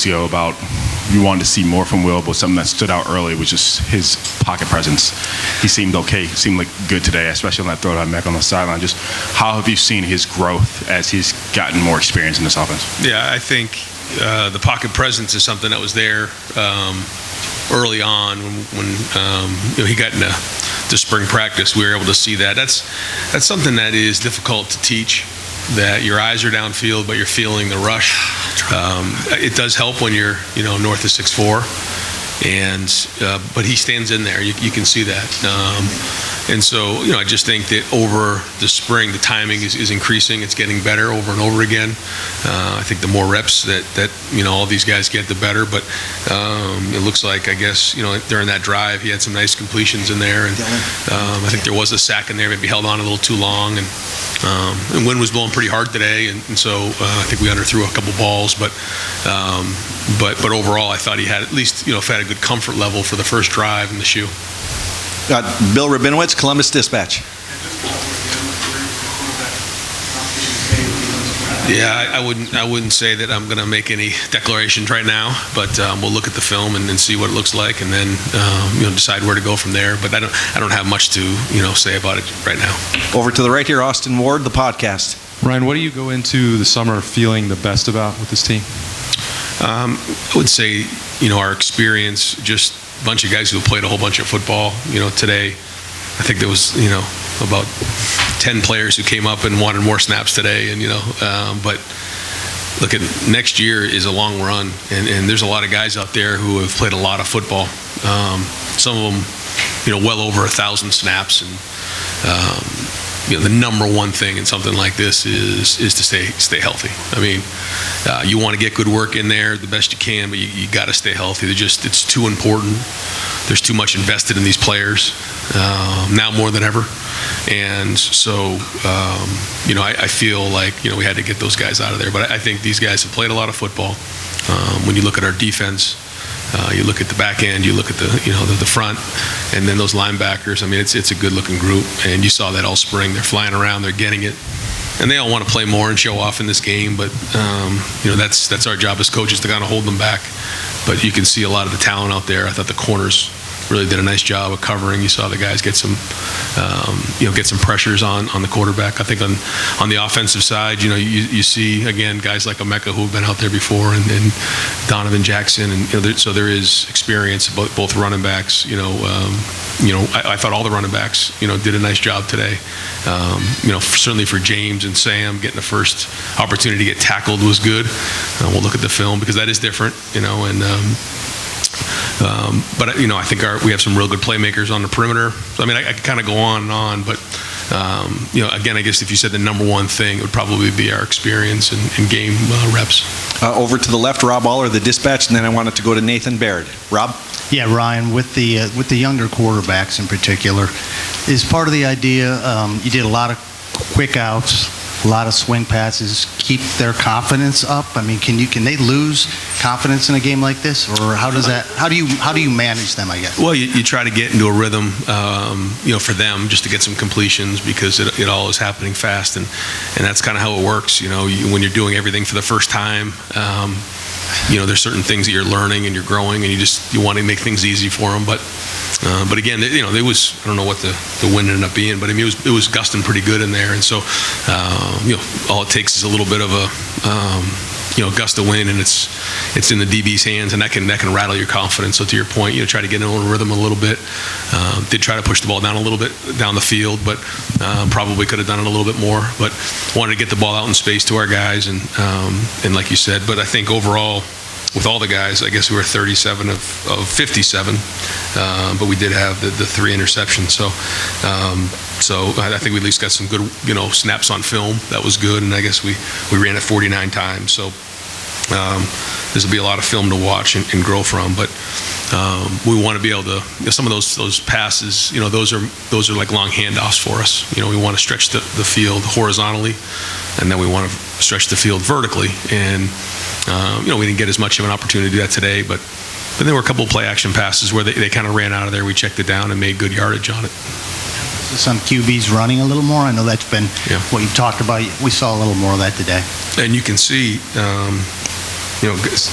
weeks ago about you wanted to see more from Will, but something that stood out early was just his pocket presence. He seemed okay, seemed like good today, especially on that throw to Mecca on the sideline. Just how have you seen his growth as he's gotten more experience in this offense? Yeah, I think the pocket presence is something that was there early on when he got into spring practice. We were able to see that. That's something that is difficult to teach. That your eyes are downfield, but you're feeling the rush. It does help when you're north of 6'4", but he stands in there. You can see that. And so, I just think that over the spring, the timing is increasing. It's getting better over and over again. I think the more reps that all these guys get, the better. But it looks like, I guess, during that drive, he had some nice completions in there. And I think there was a sack in there, maybe held on a little too long. And wind was blowing pretty hard today. And so I think we underthrew a couple balls. But overall, I thought he had at least, had a good comfort level for the first drive in the shoe. Bill Rabinowitz, Columbus Dispatch. Yeah, I wouldn't say that I'm going to make any declarations right now, but we'll look at the film and see what it looks like, and then decide where to go from there. But I don't have much to say about it right now. Over to the right here, Austin Ward, the podcast. Ryan, what do you go into the summer feeling the best about with this team? I would say our experience, just a bunch of guys who have played a whole bunch of football. Today, I think there was about 10 players who came up and wanted more snaps today, and but look, at next year is a long run, and there's a lot of guys out there who have played a lot of football. Some of them, well over 1,000 snaps, and the number one thing in something like this is to stay healthy. I mean, you want to get good work in there the best you can, but you got to stay healthy. It's too important. There's too much invested in these players now more than ever, and so I feel like we had to get those guys out of there. But I think these guys have played a lot of football. When you look at our defense, you look at the back end, you look at the front, and then those linebackers. I mean, it's a good-looking group, and you saw that all spring. They're flying around, they're getting it, and they all want to play more and show off in this game. But that's our job as coaches to kind of hold them back. But you can see a lot of the talent out there. I thought the corners really did a nice job of covering. You saw the guys get some pressures on the quarterback. I think on the offensive side, you see again guys like Emeka who have been out there before, and Donovan Jackson, and so there is experience both running backs. I thought all the running backs did a nice job today. Certainly for James and Sam, getting the first opportunity to get tackled was good. We'll look at the film because that is different, but I think we have some real good playmakers on the perimeter. So, I mean, I could kind of go on and on, but again, I guess if you said the number one thing, it would probably be our experience and game reps. Over to the left, Rob Aller, the Dispatch, and then I wanted to go to Nathan Baird. Rob? Yeah, Ryan, with the younger quarterbacks in particular, is part of the idea. You did a lot of quick outs, a lot of swing passes, keep their confidence up. I mean, can they lose confidence in a game like this, or how do you manage them, I guess? Well, you try to get into a rhythm, for them, just to get some completions, because it all is happening fast, and that's kind of how it works. When you're doing everything for the first time, there's certain things that you're learning and you're growing, and you want to make things easy for them, but again, there was, I don't know what the wind ended up being, but I mean it was gusting pretty good in there, and so all it takes is a little bit of a gust of wind, and it's in the DB's hands, and that can rattle your confidence. So to your point, try to get in a rhythm a little bit. Did try to push the ball down a little bit down the field, but probably could have done it a little bit more. But wanted to get the ball out in space to our guys, and like you said. But I think overall, with all the guys, I guess we were 37 of 57, but we did have the 3 interceptions. So I think we at least got some good snaps on film. That was good, and I guess we ran it 49 times. So this will be a lot of film to watch and grow from. But we want to be able to some of those passes. Those are like long handoffs for us. We want to stretch the field horizontally, and then we want to stretch the field vertically. And we didn't get as much of an opportunity to do that today, but there were a couple of play action passes where they kind of ran out of there. We checked it down and made good yardage on it. Some QBs running a little more. I know that's been what you've talked about. We saw a little more of that today. And you can see,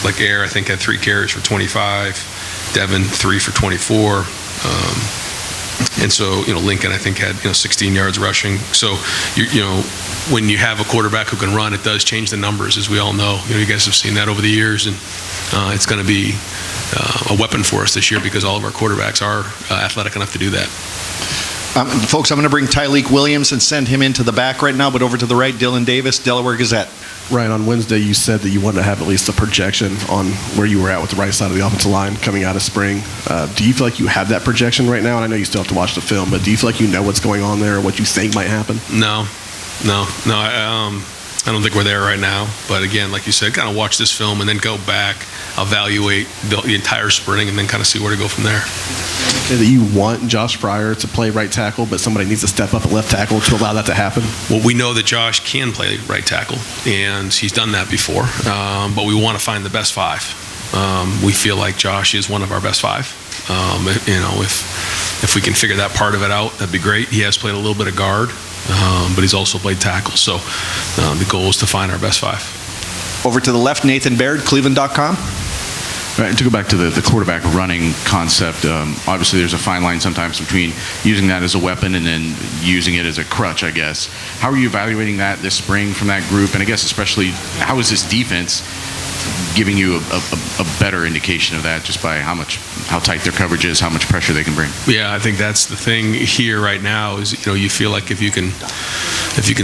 like Air, I think, had 3 carries for 25, Devin 3 for 24. And so, Lincoln, I think, had, 16 yards rushing. So, when you have a quarterback who can run, it does change the numbers, as we all know. You guys have seen that over the years, and it's going to be a weapon for us this year because all of our quarterbacks are athletic enough to do that. Folks, I'm going to bring Tyleek Williams and send him into the back right now, but over to the right, Dylan Davis, Delaware Gazette. Ryan, on Wednesday you said that you wanted to have at least a projection on where you were at with the right side of the offensive line coming out of spring. Do you feel like you have that projection right now? And I know you still have to watch the film, but do you feel like you know what's going on there or what you think might happen? No. I don't think we're there right now. But again, like you said, kind of watch this film and then go back, evaluate the entire spring, and then kind of see where to go from there. That you want Josh Fryer to play right tackle, but somebody needs to step up at left tackle to allow that to happen? Well, we know that Josh can play right tackle, and he's done that before. But we want to find the best 5. We feel like Josh is one of our best 5. If we can figure that part of it out, that'd be great. He has played a little bit of guard, but he's also played tackle. So the goal is to find our best 5. Over to the left, Nathan Baird, Cleveland.com. Right, and to go back to the quarterback running concept, obviously there's a fine line sometimes between using that as a weapon and then using it as a crutch, I guess. How are you evaluating that this spring from that group? And I guess especially, how is this defense giving you a better indication of that just by how tight their coverage is, how much pressure they can bring? Yeah, I think that's the thing here right now is, you feel like if you can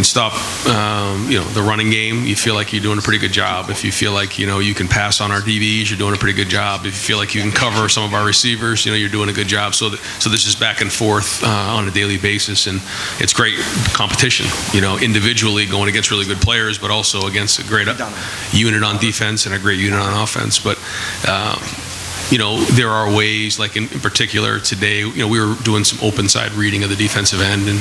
stop, the running game, you feel like you're doing a pretty good job. If you feel like, you can pass on our DBs, you're doing a pretty good job. If you feel like you can cover some of our receivers, you're doing a good job. So this is back and forth on a daily basis, and it's great competition, individually going against really good players, but also against a great unit on defense and a great unit on offense. But there are ways, like in particular today, we were doing some open side reading of the defensive end, and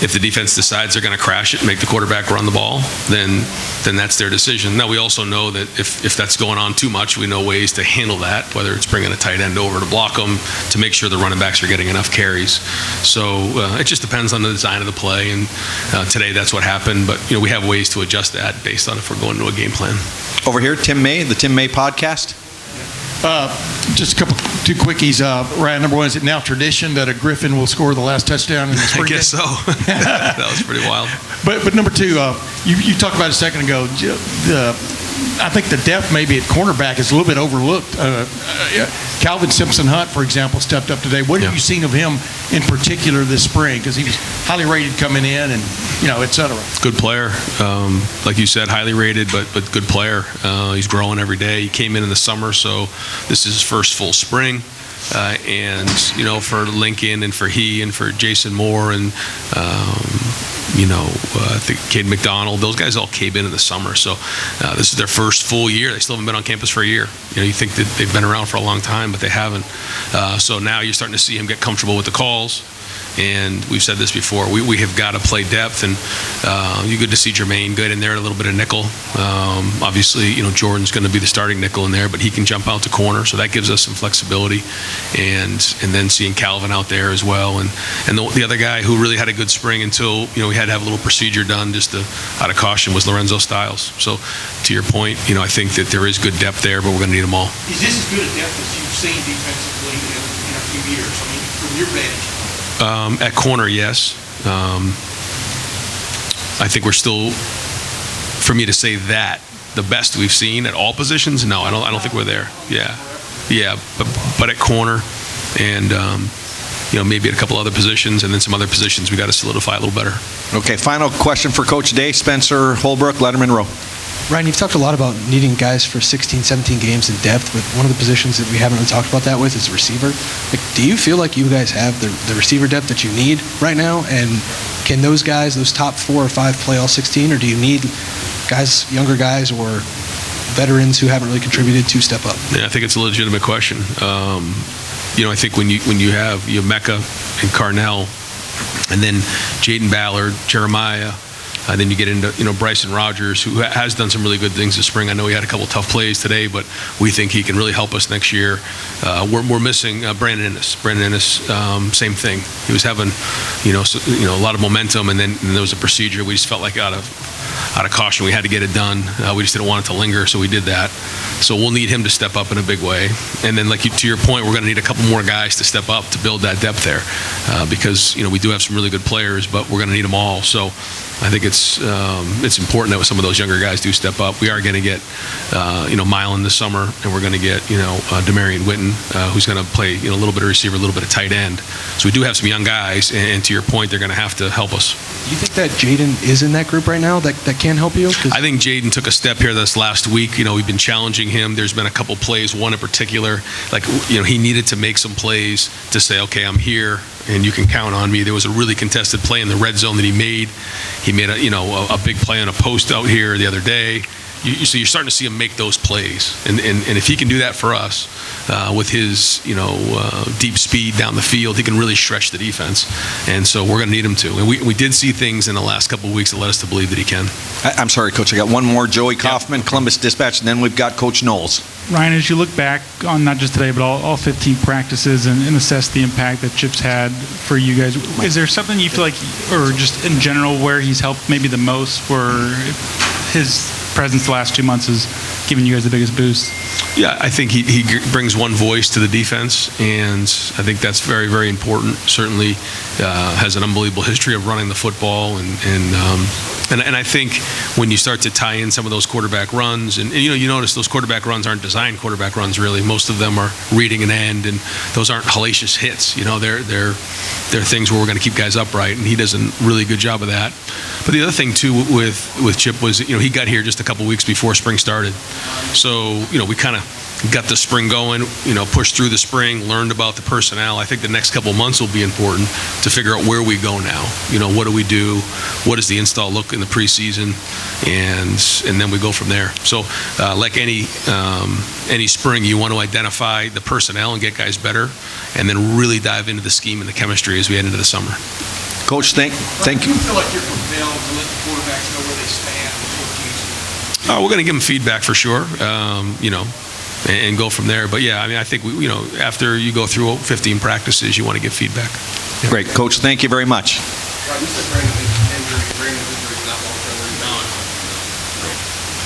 if the defense decides they're going to crash it and make the quarterback run the ball, then that's their decision. Now, we also know that if that's going on too much, we know ways to handle that, whether it's bringing a tight end over to block them, to make sure the running backs are getting enough carries. So it just depends on the design of the play, and today that's what happened, but we have ways to adjust that based on if we're going to a game plan. Over here, Tim May, the Tim May Podcast. Just two quickies. Ryan, number one, is it now tradition that a Griffin will score the last touchdown in the spring game? I guess so. That was pretty wild. But number two, you talked about a second ago, I think the depth maybe at cornerback is a little bit overlooked. Calvin Simpson-Hunt, for example, stepped up today. What have you seen of him in particular this spring? Because he was highly rated coming in and, et cetera. Good player. Like you said, highly rated, but good player. He's growing every day. He came in the summer, so this is his first full spring. And, for Lincoln and for and for Jason Moore and, I think Cade McDonald, those guys all came in the summer. So this is their first full year. They still haven't been on campus for a year. You think that they've been around for a long time, but they haven't. So now you're starting to see him get comfortable with the calls. And we've said this before, we have got to play depth, and you're good to see Jermaine good in there, a little bit of nickel. Obviously, Jordan's going to be the starting nickel in there, but he can jump out to corner, so that gives us some flexibility. And then seeing Calvin out there as well, and the other guy who really had a good spring until we had to have a little procedure done just out of caution was Lorenzo Styles. So to your point, I think that there is good depth there, but we're going to need them all. Is this as good a depth as you've seen defensively in a few years? I mean, from your vantage? At corner, yes. I think we're still, for me to say that, the best we've seen at all positions, no, I don't think we're there. Yeah, but at corner and, maybe at a couple other positions, and then some other positions we got to solidify a little better. Okay, final question for Coach Day, Spencer Holbrook, Letterman Row. Ryan, you've talked a lot about needing guys for 16, 17 games in depth, but one of the positions that we haven't really talked about that with is receiver. Do you feel like you guys have the receiver depth that you need right now? And can those guys, those top 4 or 5, play all 16, or do you need guys, younger guys, or veterans who haven't really contributed to step up? Yeah, I think it's a legitimate question. I think when you have Mecca and Carnell, and then Jaden Ballard, Jeremiah. And then you get into, Bryson Rogers, who has done some really good things this spring. I know he had a couple tough plays today, but we think he can really help us next year. We're missing Brandon Ennis. Same thing. He was having, a lot of momentum, and then there was a procedure. We just felt like out of out of caution, we had to get it done. We just didn't want it to linger, so we did that. So we'll need him to step up in a big way. And then, to your point, we're going to need a couple more guys to step up to build that depth there, because we do have some really good players, but we're going to need them all. So I think it's important that some of those younger guys do step up. We are going to get Milan this summer, and we're going to get Demarion Witten, who's going to play a little bit of receiver, a little bit of tight end. So we do have some young guys, and to your point, they're going to have to help us. Do you think that Jaden is in that group right now that can help you? I think Jaden took a step here this last week. We've been challenging him. There's been a couple plays, one in particular, he needed to make some plays to say, okay, I'm here and you can count on me. There was a really contested play in the red zone that he made. He made a big play on a post out here the other day. So you're starting to see him make those plays, and if he can do that for us with his deep speed down the field, he can really stretch the defense. And so we're going to need him to. And we did see things in the last couple of weeks that led us to believe that he can. I'm sorry, Coach. I got one more. Joey Kaufman, Columbus Dispatch, and then we've got Coach Knowles. Ryan, as you look back on not just today, but all 15 practices and assess the impact that Chip's had for you guys, is there something you feel like, or just in general, where he's helped maybe the most, where his presence the last 2 months has given you guys the biggest boost? Yeah, I think he brings one voice to the defense, and I think that's very, very important. Certainly has an unbelievable history of running the football, and I think when you start to tie in some of those quarterback runs, and you notice those quarterback runs aren't designed quarterback runs really. Most of them are reading an end, and those aren't hellacious hits. They're things where we're going to keep guys upright, and he does a really good job of that. But the other thing too with Chip was he got here just a couple weeks before spring started, so we kind of got the spring going, pushed through the spring, learned about the personnel. I think the next couple months will be important to figure out where we go now. What do we do? What does the install look in the preseason? And then we go from there. So like any spring, you want to identify the personnel and get guys better, and then really dive into the scheme and the chemistry as we head into the summer. Coach, thank you. Do you feel like you're compelled to let the quarterbacks know where they stand before We're going to give them feedback for sure. And go from there. But yeah, I think after you go through 15 practices, you want to get feedback. Yeah. Great, Coach. Thank you very much. Right,